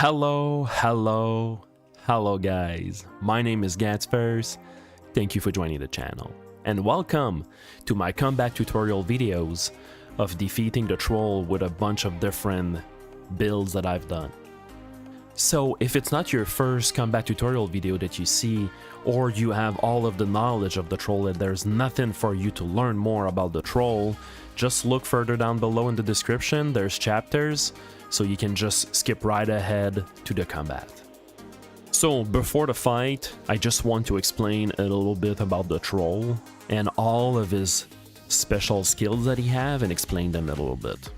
Hello guys, my name is Gatsfirst. Thank you for joining the channel, and welcome to my comeback tutorial videos of defeating the troll with a bunch of different builds that I've done. So if it's not your first comeback tutorial video that you see, or you have all of the knowledge of the troll and there's nothing for you to learn more about the troll, just look further down below in the description, there's chapters, so you can just skip right ahead to the combat. So before the fight, I just want to explain a little bit about the troll and all of his special skills that he have and explain them a little bit.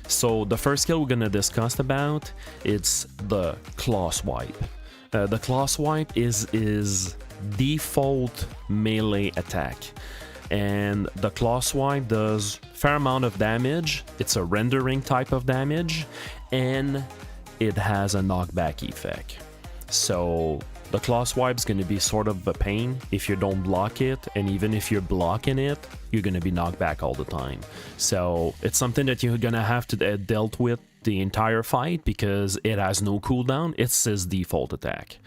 So the first skill we're gonna discuss about, it's the claw swipe. The claw swipe is his default melee attack, and the claw swipe does a fair amount of damage. It's a rendering type of damage, and it has a knockback effect. So the claw swipe is going to be sort of a pain if you don't block it, and even if you're blocking it, you're going to be knocked back all the time. So it's something that you're going to have to dealt with the entire fight because it has no cooldown. It's his default attack.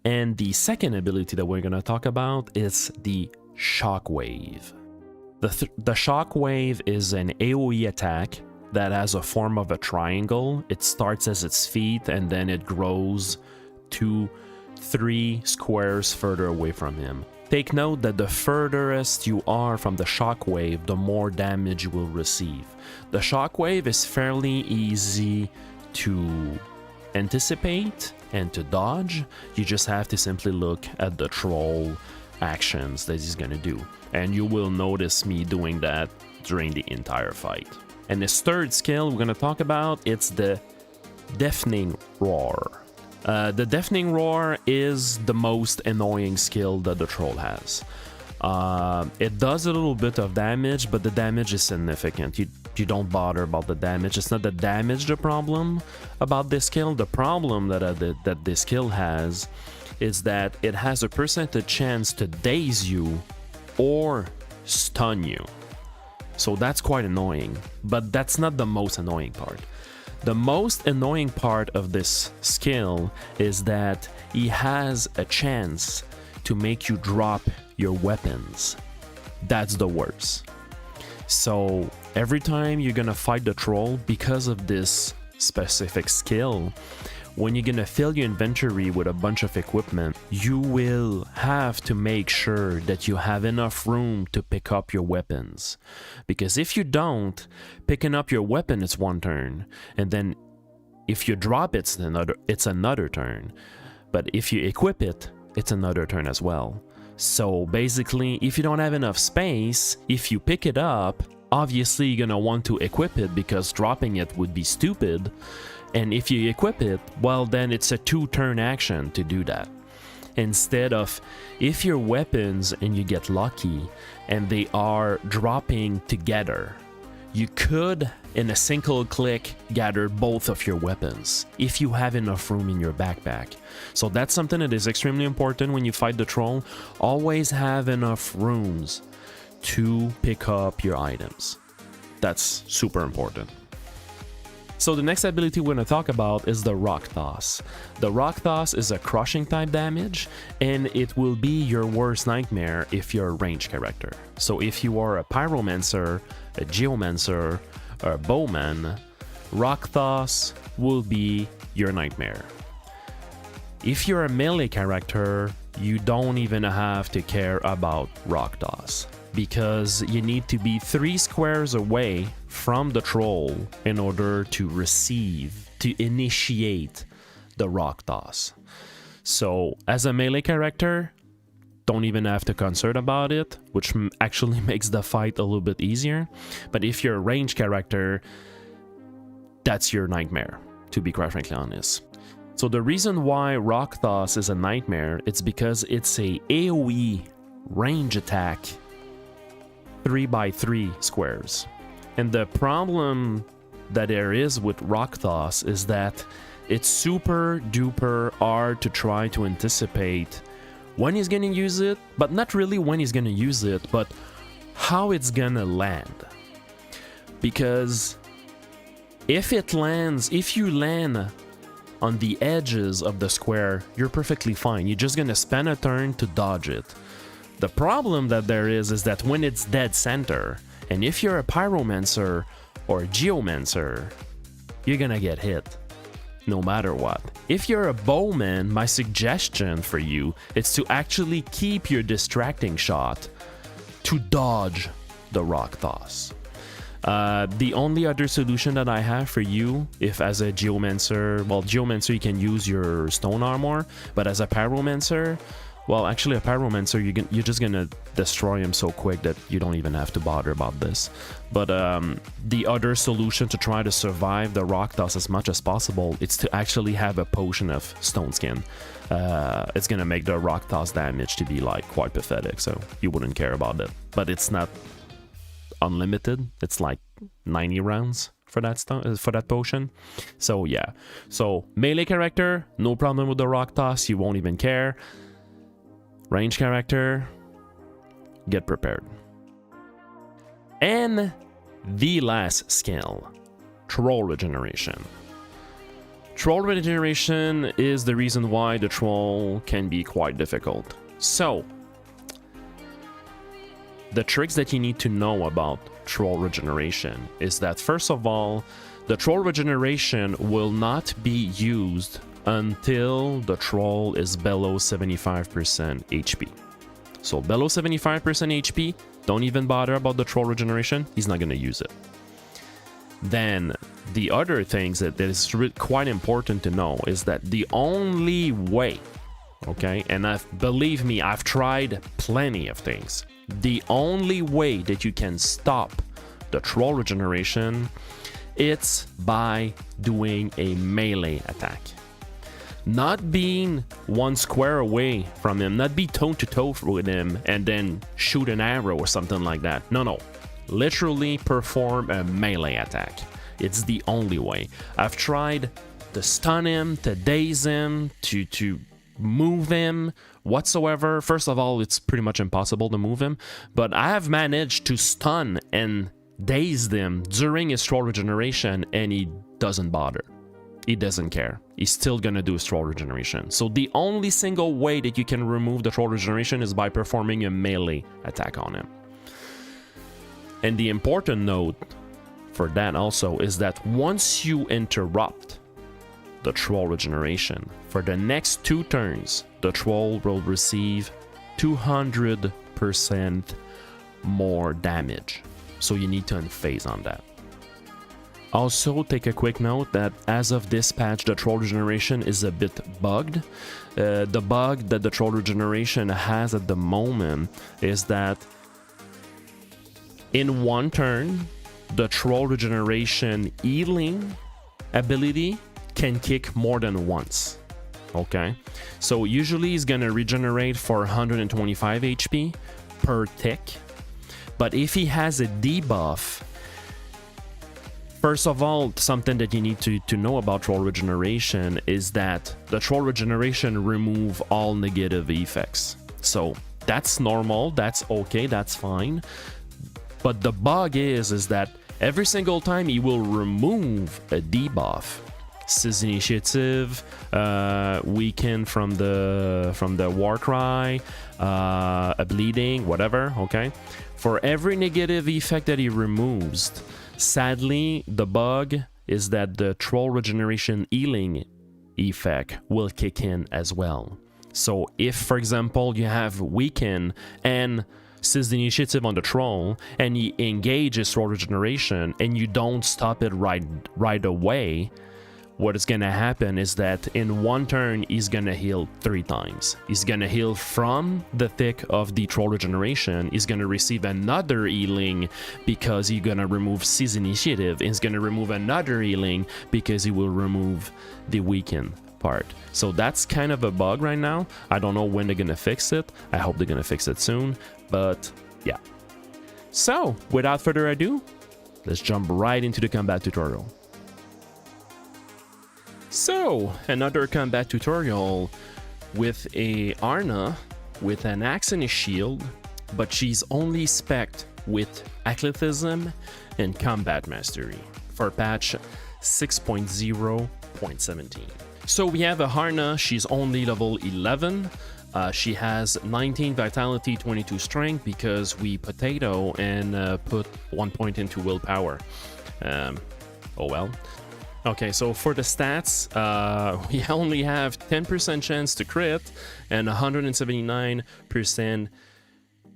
And the second ability that we're going to talk about is the shockwave. The shockwave is an AoE attack that has a form of a triangle. It starts as its feet and then it grows 2-3 squares further away from him. Take note that the furthest you are from the shockwave, the more damage you will receive. The shockwave is fairly easy to anticipate and to dodge. You just have to simply look at the troll actions that he's gonna do, and you will notice me doing that during the entire fight. And this third skill we're gonna talk about, it's the deafening roar. The deafening roar is the most annoying skill that the troll has. It does a little bit of damage, but the damage is significant. You don't bother about the damage. It's not the damage the problem about this skill. The problem that this skill has is that it has a percentage chance to daze you or stun you. So that's quite annoying, but that's not the most annoying part. The most annoying part of this skill is that he has a chance to make you drop your weapons. That's the worst. So every time you're gonna fight the troll, because of this specific skill, when you're gonna fill your inventory with a bunch of equipment, you will have to make sure that you have enough room to pick up your weapons. Because if you don't, picking up your weapon is one turn, and then if you drop it, it's another turn. But if you equip it, it's another turn as well. So basically, if you don't have enough space, if you pick it up, obviously you're gonna want to equip it because dropping it would be stupid. And if you equip it, well, then it's a 2-turn action to do that. Instead of, if your weapons and you get lucky and they are dropping together, you could, in a single click, gather both of your weapons if you have enough room in your backpack. So that's something that is extremely important when you fight the troll. Always have enough rooms to pick up your items. That's super important. So the next ability we're going to talk about is the Rock Toss. The Rock Toss is a crushing type damage, and it will be your worst nightmare if you're a ranged character. So if you are a Pyromancer, a Geomancer, or a Bowman, Rock Toss will be your nightmare. If you're a melee character, you don't even have to care about Rock Toss, because you need to be 3 squares away from the troll in order to initiate the Rock Toss. So as a melee character, don't even have to concern about it, which actually makes the fight a little bit easier. But if you're a ranged character, that's your nightmare, to be quite frankly honest. So the reason why Rock Toss is a nightmare, it's because it's a AoE range attack 3x3 squares. And the problem that there is with Rock Toss is that it's super duper hard to try to anticipate when he's gonna use it, but not really when he's gonna use it, but how it's gonna land. Because if you land on the edges of the square, you're perfectly fine. You're just gonna spend a turn to dodge it. The problem that there is that when it's dead center, and if you're a pyromancer or a geomancer, you're gonna get hit no matter what. If you're a bowman, my suggestion for you is to actually keep your distracting shot to dodge the rock toss. The only other solution that I have for you, if as a geomancer, well, geomancer you can use your stone armor, but as a pyromancer, well, actually a pyromancer, you're just gonna destroy him so quick that you don't even have to bother about this. But the other solution to try to survive the rock toss as much as possible, it's to actually have a potion of stone skin. It's gonna make the rock toss damage to be like quite pathetic, so you wouldn't care about it. But it's not unlimited. It's like 90 rounds for that potion. So yeah, so melee character, no problem with the rock toss, you won't even care. Range character, get prepared. And the last skill, troll regeneration. Troll regeneration is the reason why the troll can be quite difficult. So the tricks that you need to know about troll regeneration is that, first of all, the troll regeneration will not be used until the troll is below 75% HP. So below 75% HP, don't even bother about the troll regeneration, he's not going to use it. Then the other things that is quite important to know is that the only way, okay, and believe me, I've tried plenty of things, the only way that you can stop the troll regeneration, it's by doing a melee attack. Not being one square away from him, not be toe-to-toe with him and then shoot an arrow or something like that. No. Literally perform a melee attack. It's the only way. I've tried to stun him, to daze him, to move him whatsoever. First of all, it's pretty much impossible to move him, but I have managed to stun and daze him during his troll regeneration and he doesn't bother. He doesn't care. He's still gonna do his troll regeneration. So the only single way that you can remove the troll regeneration is by performing a melee attack on him. And the important note for that also is that once you interrupt the troll regeneration, for the next 2 turns, the troll will receive 200% more damage. So you need to unphase on that. Also, take a quick note that as of this patch, the troll regeneration is a bit bugged. The bug that the troll regeneration has at the moment is that in one turn, the troll regeneration healing ability can kick more than once. Okay, so usually he's gonna regenerate for 125 HP per tick, but if he has a debuff, first of all, something that you need to know about troll regeneration is that the troll regeneration remove all negative effects. So that's normal, that's okay, that's fine. But the bug is that every single time he will remove a debuff, Seize Initiative, weaken from the war cry, a bleeding, whatever, okay? For every negative effect that he removes, sadly, the bug is that the troll regeneration healing effect will kick in as well. So if, for example, you have weaken and Seize the Initiative on the troll and he engages troll regeneration and you don't stop it right away, what is gonna happen is that in one turn he's gonna heal 3 times. He's gonna heal from the thick of the troll regeneration, he's gonna receive another healing because he's gonna remove Seize Initiative, and he's gonna remove another healing because he will remove the weaken part. So that's kind of a bug right now. I don't know when they're gonna fix it. I hope they're gonna fix it soon, but yeah. So without further ado, let's jump right into the combat tutorial. So, another combat tutorial with a Arna with an axe and a shield, but she's only spec'd with athleticism and combat mastery for patch 6.0.17. So we have a Harna, she's only level 11. She has 19 vitality, 22 strength because we potato and put 1 point into willpower. Oh well. Okay, so for the stats, we only have 10% chance to crit and 179%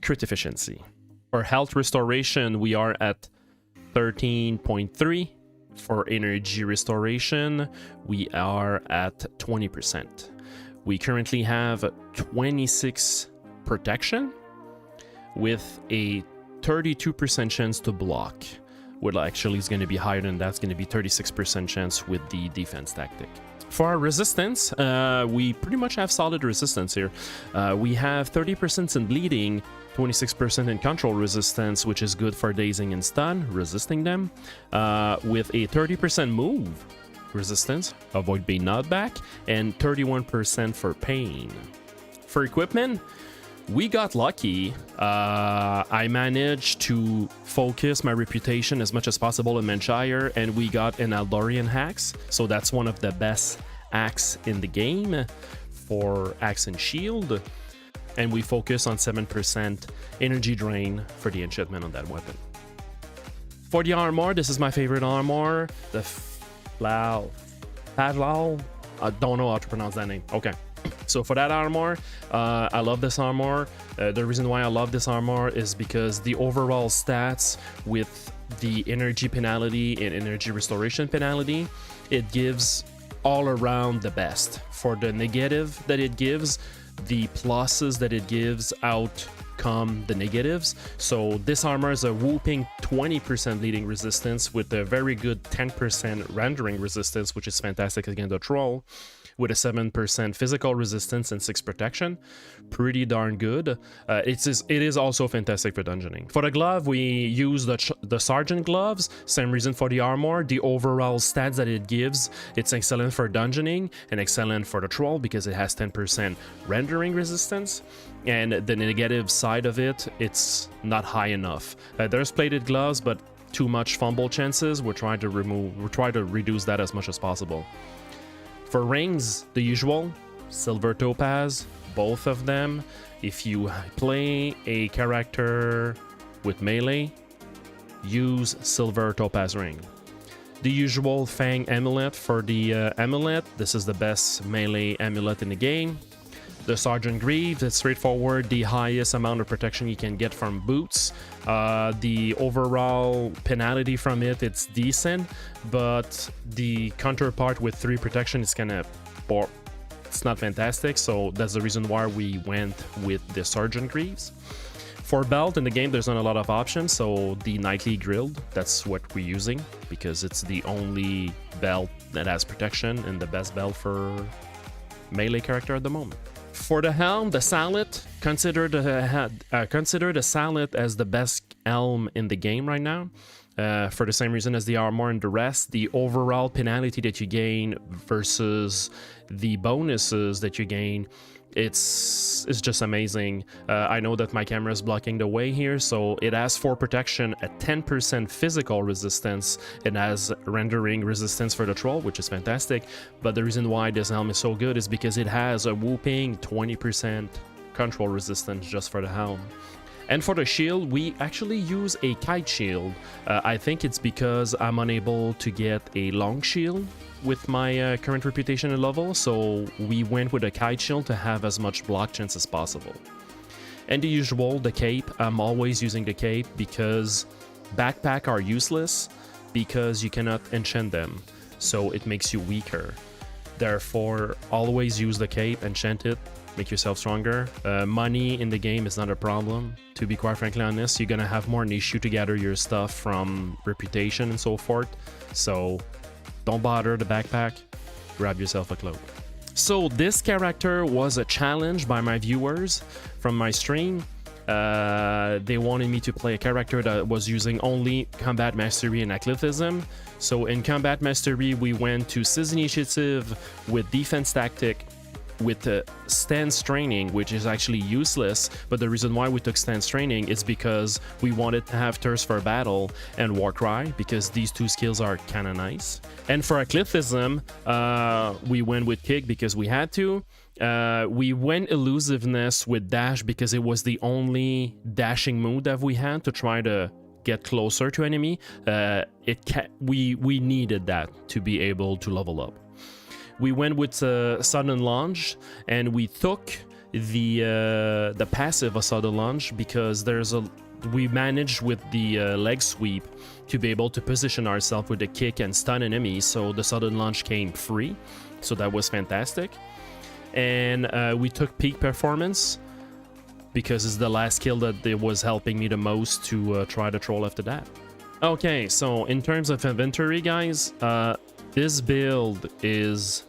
crit efficiency. For health restoration, we are at 13.3. For energy restoration, we are at 20%. We currently have 26 protection with a 32% chance to block. Well, actually, it's going to be higher than that. It's going to be 36% chance with the defense tactic. For our resistance, we pretty much have solid resistance here. We have 30% in bleeding, 26% in control resistance, which is good for dazing and stun, resisting them, with a 30% move resistance, avoid being knocked back, and 31% for pain. For equipment, we got lucky. I managed to focus my reputation as much as possible in Manshire, and we got an Aldorian axe. So that's one of the best axe in the game for Axe&Shield. And we focus on 7% energy drain for the enchantment on that weapon. For the armor, this is my favorite armor. The Padlal. I don't know how to pronounce that name. Okay. So for that armor, I love this armor. The reason why I love this armor is because the overall stats with the energy penalty and energy restoration penalty, it gives all around the best. For the negative that it gives, the pluses that it gives outcome the negatives. So this armor is a whooping 20% bleeding resistance with a very good 10% rendering resistance, which is fantastic against the troll, with a 7% physical resistance and 6 protection. Pretty darn good. It is also fantastic for dungeoning. For the glove, we use the Sergeant gloves. Same reason for the armor. The overall stats that it gives, it's excellent for dungeoning and excellent for the troll because it has 10% rendering resistance. And the negative side of it, it's not high enough. There's plated gloves, but too much fumble chances. We're trying to reduce that as much as possible. For rings, the usual, silver topaz, both of them. If you play a character with melee, use silver topaz ring. The usual Fang amulet for the amulet. This is the best melee amulet in the game. The Sergeant Greaves, it's straightforward, the highest amount of protection you can get from boots. The overall penalty from it, it's decent, but the counterpart with 3 protection is kind of, it's not fantastic, so that's the reason why we went with the Sergeant Greaves. For belt in the game, there's not a lot of options, so the Nightly Grilled, that's what we're using, because it's the only belt that has protection and the best belt for melee character at the moment. For the helm, the Salet, consider the Salet as the best helm in the game right now. For the same reason as the armor and the rest, the overall penalty that you gain versus the bonuses that you gain, it's just amazing. I know that my camera is blocking the way here, so it has 4 protection, a 10% physical resistance, it has rendering resistance for the troll, which is fantastic. But the reason why this helm is so good is because it has a whooping 20% control resistance just for the helm. And for the shield, we actually use a kite shield. I think it's because I'm unable to get a long shield with my current reputation and level, so we went with a kite shield to have as much block chance as possible. And the usual, the cape. I'm always using the cape because backpack are useless because you cannot enchant them, so it makes you weaker. Therefore, always use the cape, enchant it, make yourself stronger. Money in the game is not a problem. To be quite frankly honest, you're gonna have more an issue to gather your stuff from reputation and so forth. So don't bother the backpack, grab yourself a cloak. So this character was a challenge by my viewers from my stream. They wanted me to play a character that was using only Combat Mastery and Athleticism. So in Combat Mastery, we went to Seize Initiative with Defense Tactic with stance training, which is actually useless, but the reason why we took stance training is because we wanted to have Thirst for Battle and Warcry, because these two skills are kind of nice. And for Eclecticism, we went with Kick because we had to. We went Elusiveness with Dash because it was the only dashing move that we had to try to get closer to enemy. We needed that to be able to level up. We went with Sudden Lunge, and we took the passive of Sudden Lunge because we managed with the leg sweep to be able to position ourselves with the kick and stun enemies, so the Sudden Lunge came free, so that was fantastic. And we took Peak Performance because it's the last skill that it was helping me the most to try to troll after that. Okay, so in terms of inventory, guys, this build is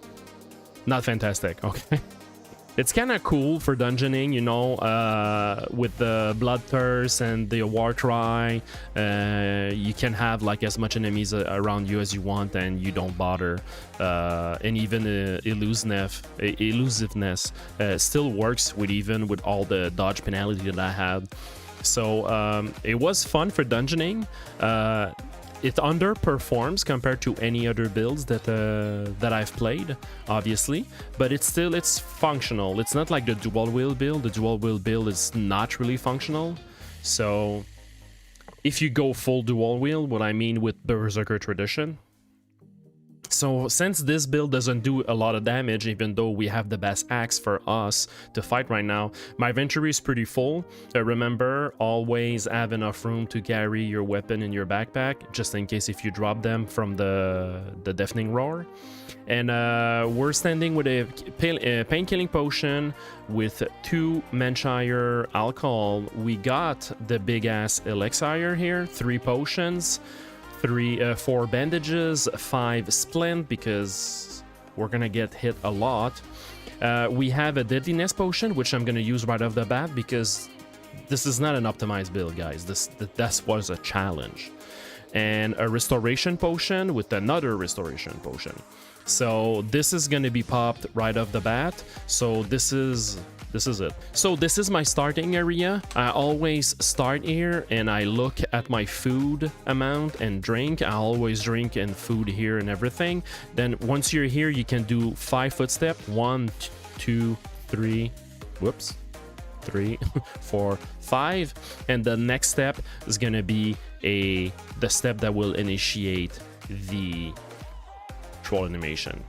not fantastic, okay? It's kind of cool for dungeoning, you know, with the Bloodthirst and the Warcry. You can have like as much enemies around you as you want and you don't bother. And even elusiveness still works with all the dodge penalty that I had. So it was fun for dungeoning. It underperforms compared to any other builds that I've played, obviously, but it's functional. It's not like the dual wheel build. The dual wheel build is not really functional. So if you go full dual wheel, what I mean with Berserker Tradition. So since this build doesn't do a lot of damage, even though we have the best axe for us to fight right now, my inventory is pretty full. Remember, always have enough room to carry your weapon in your backpack, just in case if you drop them from the Deafening Roar. And we're standing with a pain-killing potion with 2 Menshire alcohol. We got the big-ass elixir here, 3 potions, 4 bandages, 5 splint because we're gonna get hit a lot. We have a deadliness potion, which I'm gonna use right off the bat because this is not an optimized build, guys. That was a challenge. And a restoration potion with another restoration potion. So this is gonna be popped right off the bat. So this is it. So this is my starting area. I always start here and I look at my food amount and drink. I always drink and food here and everything. Then once you're here, you can do 5 footstep. 1, 2, 3. Whoops. 3, 4, 5. And the next step is gonna be the step that will initiate the troll animation.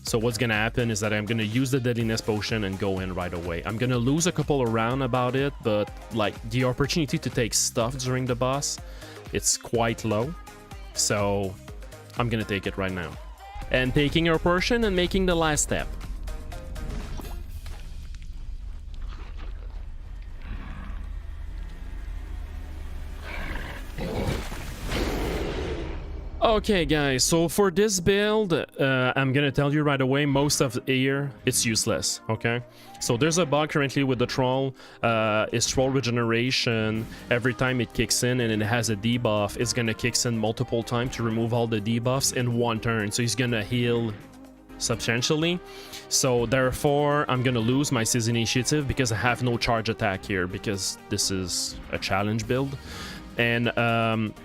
So what's gonna happen is that I'm gonna use the deadliness potion and go in right away. I'm gonna lose a couple around about it, but like the opportunity to take stuff during the boss, it's quite low. So I'm gonna take it right now. And taking our portion and making the last step. Okay guys, so for this build, I'm gonna tell you right away, most of here, it's useless, okay? So there's a bug currently with the troll, it's troll regeneration. Every time it kicks in and it has a debuff, it's gonna kick in multiple times to remove all the debuffs in one turn. So he's gonna heal substantially. So therefore, I'm gonna lose my Seize Initiative because I have no charge attack here because this is a challenge build. And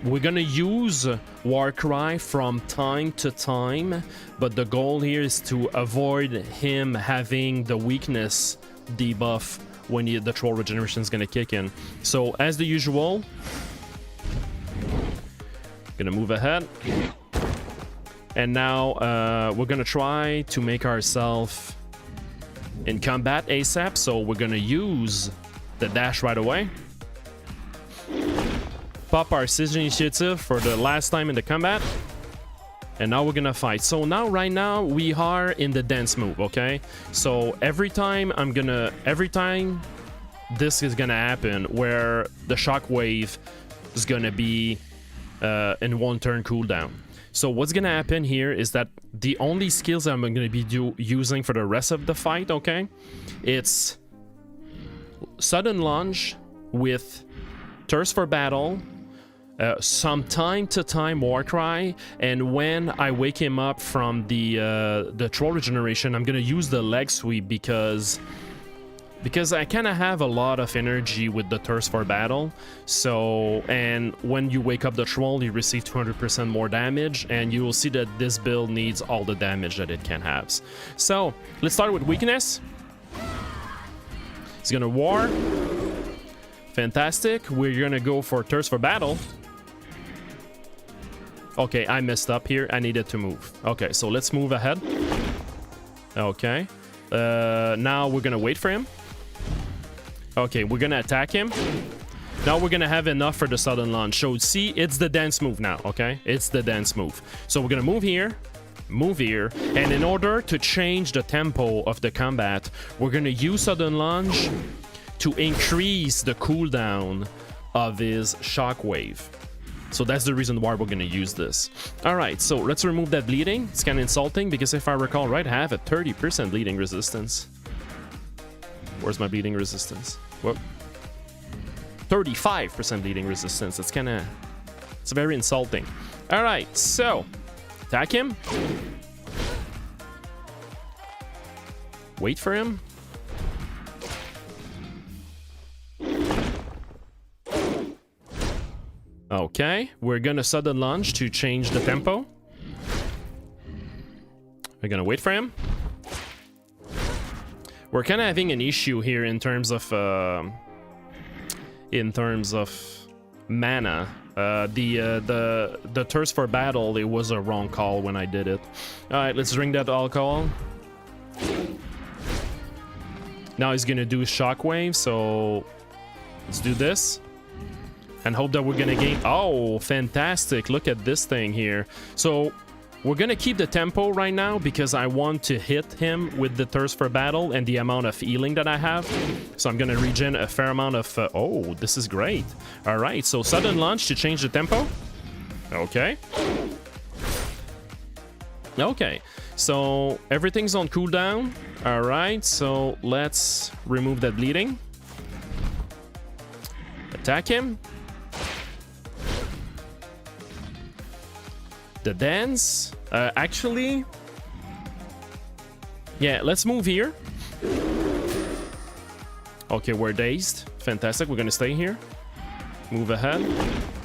we're gonna use Warcry from time to time, but the goal here is to avoid him having the weakness debuff when the troll regeneration is gonna kick in. So as the usual, gonna move ahead, and now we're gonna try to make ourselves in combat ASAP. So we're gonna use the dash right away. Pop our Seize Initiative for the last time in the combat. And now we're gonna fight. So now, right now, we are in the dance move, okay? So every time this is gonna happen, where the shockwave is gonna be in 1 turn cooldown. So what's gonna happen here is that the only skills I'm gonna be using for the rest of the fight, okay? It's Sudden Lunge with Thirst for Battle, some time to time Warcry, and when I wake him up from the troll regeneration, I'm gonna use the leg sweep because I kind of have a lot of energy with the thirst for battle. So, and when you wake up the troll, you receive 200% more damage, and you will see that this build needs all the damage that it can have. So let's start with weakness. He's gonna war. Fantastic. We're gonna go for thirst for battle. Okay, I messed up here. I needed to move. Okay, so let's move ahead. Okay. Now we're gonna wait for him. Okay, we're gonna attack him. Now we're gonna have enough for the sudden launch. So see, it's the dance move now, okay? It's the dance move. So we're gonna move here, and in order to change the tempo of the combat, we're gonna use sudden launch to increase the cooldown of his shockwave. So that's the reason why we're gonna use this. All right, so let's remove that bleeding. It's kind of insulting because if I recall right, I have a 30% bleeding resistance. Where's my bleeding resistance? What? 35% bleeding resistance. It's kind of, it's very insulting. All right, so attack him. Wait for him. Okay, we're gonna sudden launch to change the tempo. We're gonna wait for him. We're kind of having an issue here in terms of mana. The thirst for battle, it was a wrong call when I did it. All right, let's drink that alcohol. Now he's gonna do shockwave, so let's do this. And hope that we're gonna gain. Oh, fantastic. Look at this thing here. So we're gonna keep the tempo right now because I want to hit him with the thirst for battle and the amount of healing that I have. So I'm gonna regen a fair amount of oh, this is great. All right, so sudden launch to change the tempo. Okay, so everything's on cooldown. All right, so let's remove that bleeding. Attack him. The dance. Actually, yeah, let's move here. Okay, we're dazed. Fantastic. We're gonna stay here. Move ahead.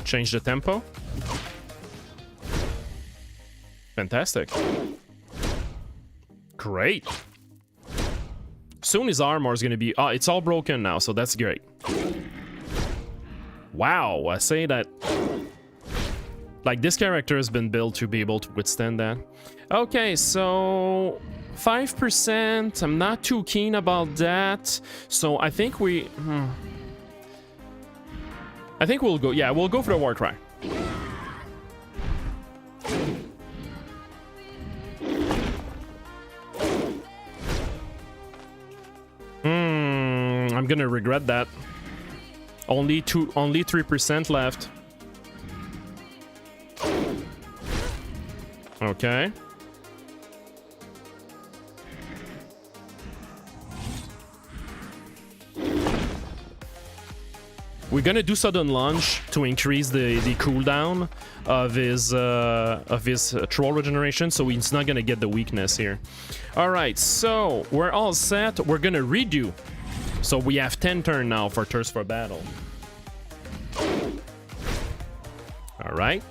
Change the tempo. Fantastic. Great. Soon his armor is gonna be. Oh, it's all broken now, so that's great. Wow, I say that. Like, this character has been built to be able to withstand that. Okay, so 5%. I'm not too keen about that. So I think we... I think we'll go... Yeah, we'll go for the Warcry. I'm gonna regret that. Only 3% left. Okay. We're gonna do sudden launch to increase the cooldown of his troll regeneration, so he's not gonna get the weakness here. All right, so we're all set. We're gonna redo. So we have 10 turn now for thirst for battle. All right.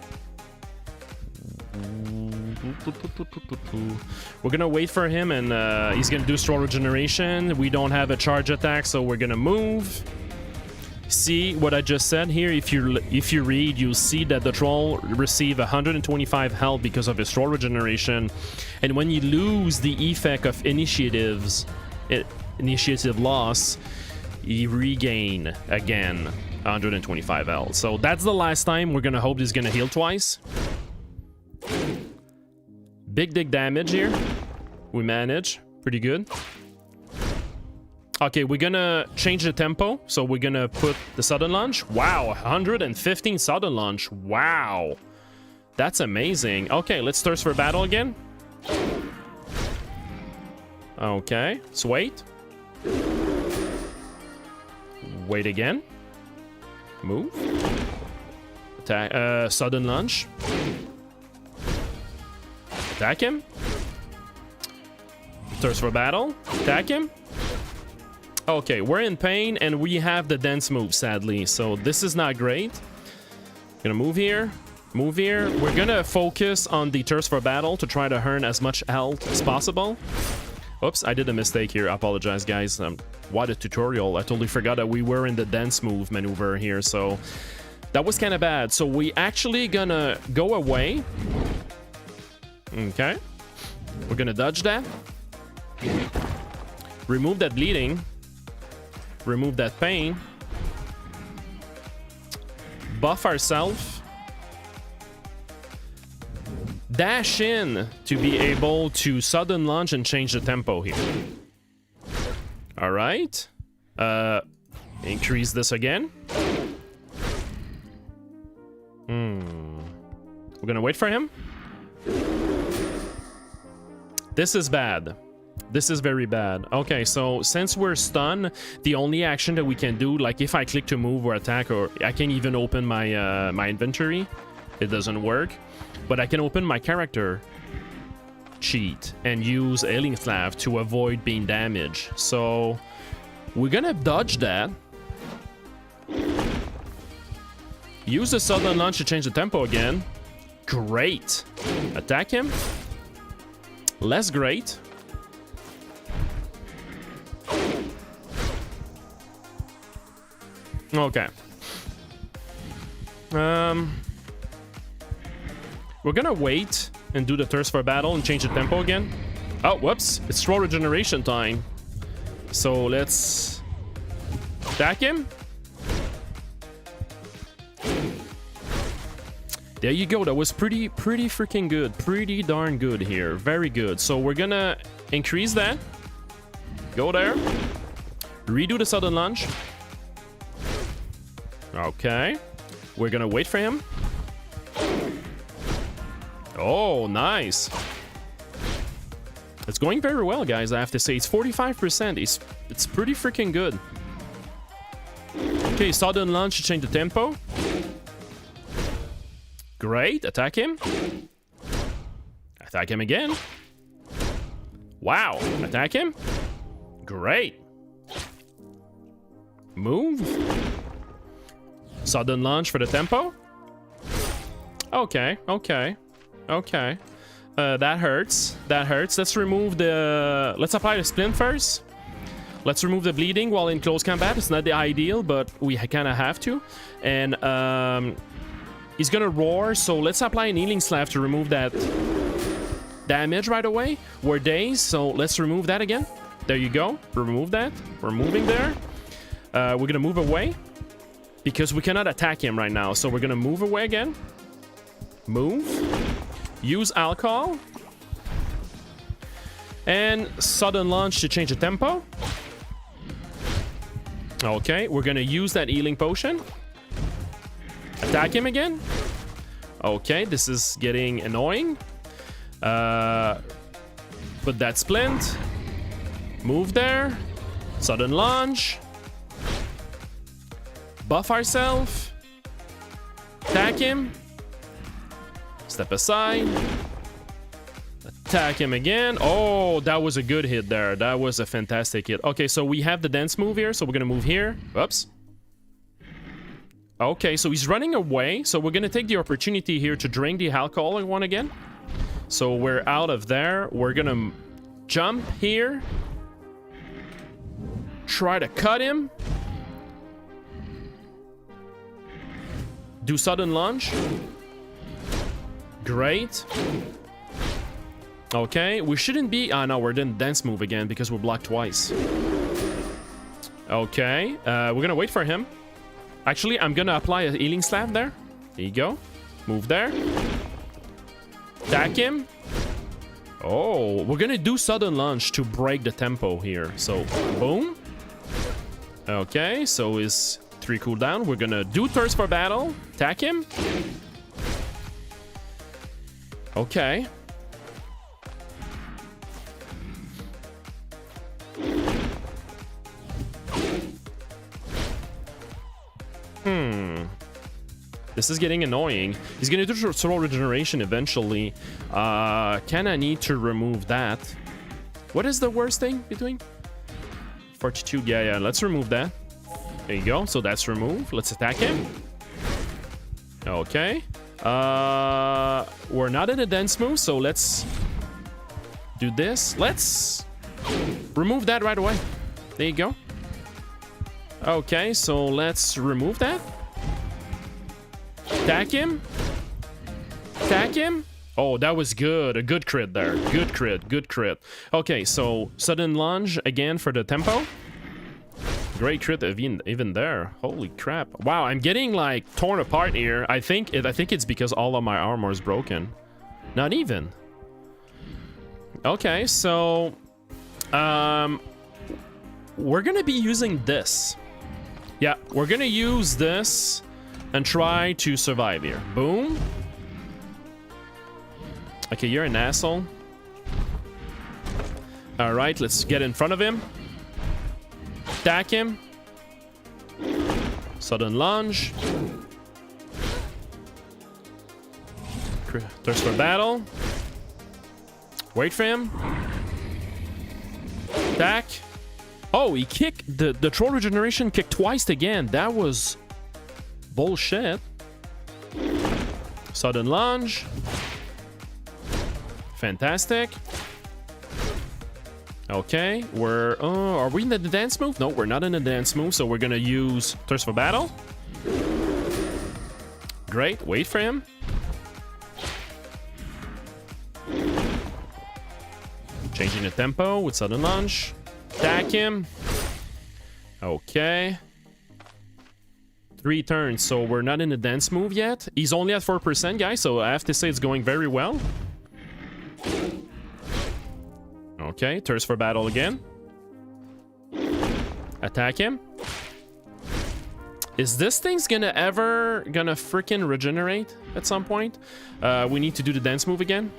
We're gonna wait for him, and he's gonna do troll regeneration. We don't have a charge attack, so we're gonna move. See what I just said here? If you read, you'll see that the troll receive 125 health because of his troll regeneration, and when you lose the effect of initiative loss, you regain again 125 health. So that's the last time. We're gonna hope he's gonna heal twice. Big dig damage here. We manage pretty good. Okay, we're gonna change the tempo, so we're gonna put the sudden launch. Wow, 115 sudden launch. Wow, that's amazing. Okay, let's thirst for battle again. Okay, let's wait. Wait again. Move. Sudden lunge. Attack him. Thirst for battle. Attack him. Okay, we're in pain and we have the dense move, sadly. So this is not great. Gonna move here. Move here. We're gonna focus on the thirst for battle to try to earn as much health as possible. Oops, I did a mistake here. I apologize, guys. What a tutorial. I totally forgot that we were in the dense move maneuver here, so that was kind of bad. So we actually gonna go away. Okay. We're gonna dodge that. Remove that bleeding. Remove that pain. Buff ourselves. Dash in to be able to sudden launch and change the tempo here. All right. Increase this again. We're gonna wait for him. This is bad. This is very bad. Okay, so since we're stunned, the only action that we can do, like if I click to move or attack, or I can't even open my my inventory, it doesn't work. But I can open my character sheet and use Healing Staff to avoid being damaged. So we're gonna dodge that. Use the sudden launch to change the tempo again. Great. Attack him. Less great. Okay. We're gonna wait and do the thirst for battle and change the tempo again. Oh, whoops. It's throw regeneration time. So let's attack him. There you go. That was pretty freaking good. Pretty darn good here. Very good. So we're gonna increase that. Go there. Redo the sudden launch. Okay. We're gonna wait for him. Oh, nice. It's going very well, guys, I have to say. It's 45%. It's pretty freaking good. Okay, sudden launch to change the tempo. Great. Attack him. Attack him again. Wow. Attack him. Great. Move. Sudden launch for the tempo. Okay, okay. Okay. That hurts. That hurts. Let's remove the... Let's apply the splint first. Let's remove the bleeding while in close combat. It's not the ideal, but we kind of have to. And he's gonna roar, so let's apply an healing staff to remove that damage right away. We're dazed, so let's remove that again. There you go. Remove that. We're moving there. We're gonna move away because we cannot attack him right now. So we're gonna move away again. Move. Use alcohol. And sudden launch to change the tempo. Okay, we're gonna use that healing potion. Attack him again. Okay, this is getting annoying. Put that splint. Move there. Sudden launch. Buff ourselves. Attack him. Step aside. Attack him again. Oh, that was a good hit there. That was a fantastic hit. Okay, so we have the dance move here, so we're gonna move here. Oops. Okay, so he's running away, so we're gonna take the opportunity here to drain the alcohol one again. So we're out of there. We're gonna jump here. Try to cut him. Do sudden launch. Great. Okay, we shouldn't be... Ah, no, we're in dance move again because we're blocked twice. Okay, we're gonna wait for him. Actually, I'm gonna apply a healing staff there. There you go. Move there. Attack him. Oh, we're gonna do sudden launch to break the tempo here. So, boom. Okay, so is 3 cooldown. We're gonna do thirst for battle. Attack him. Okay. This is getting annoying. He's gonna do soul regeneration eventually. Kinda need to remove that. What is the worst thing between? Fortitude, yeah, let's remove that. There you go, so that's removed. Let's attack him. Okay. We're not in a dense move, so let's do this. Let's remove that right away. There you go. Okay, so let's remove that. Attack him. Attack him. Oh, that was good. A good crit there. Good crit. Good crit. Okay, so sudden lunge again for the tempo. Great crit even there. Holy crap. Wow, I'm getting like torn apart here. I think it's because all of my armor is broken. Not even. Okay, so we're gonna be using this. Yeah, we're gonna use this and try to survive here. Boom. Okay, you're an asshole. All right, let's get in front of him. Attack him. Sudden lunge. Thirst for battle. Wait for him. Attack. Oh, he kicked the troll regeneration kicked twice again. That was bullshit. Sudden lunge. Fantastic. Okay, are we in the dance move? No, we're not in the dance move, so we're gonna use Thirst for Battle. Great, wait for him. Changing the tempo with Sudden Lunge. Attack him. Okay. 3 turns, so we're not in the dance move yet. He's only at 4%, guys, so I have to say it's going very well. Okay, Thirst for Battle again. Attack him. Is this thing's gonna freaking regenerate at some point? We need to do the dance move again.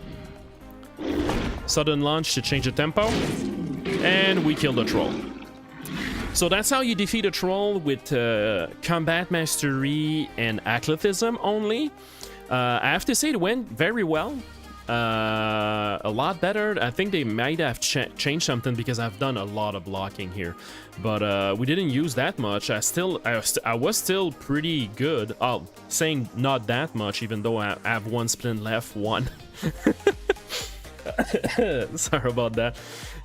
Sudden launch to change the tempo. And we kill the troll. So that's how you defeat a troll with combat mastery and athleticism only. I have to say it went very well. A lot better. I think they might have changed something because I've done a lot of blocking here, but we didn't use that much. I was still pretty good. Oh, saying not that much, even though I have 1 splint left. 1. Sorry about that.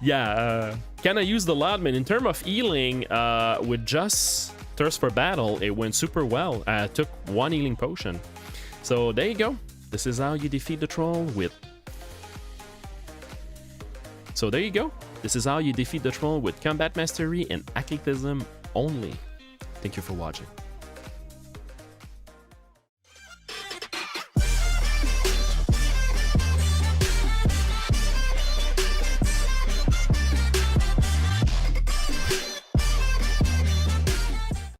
Yeah, kind of used a lot, man. In terms of healing, with just Thirst for Battle, it went super well. I took 1 healing potion. So there you go. This is how you defeat the troll with... So there you go. This is how you defeat the troll with combat mastery and athleticism only. Thank you for watching.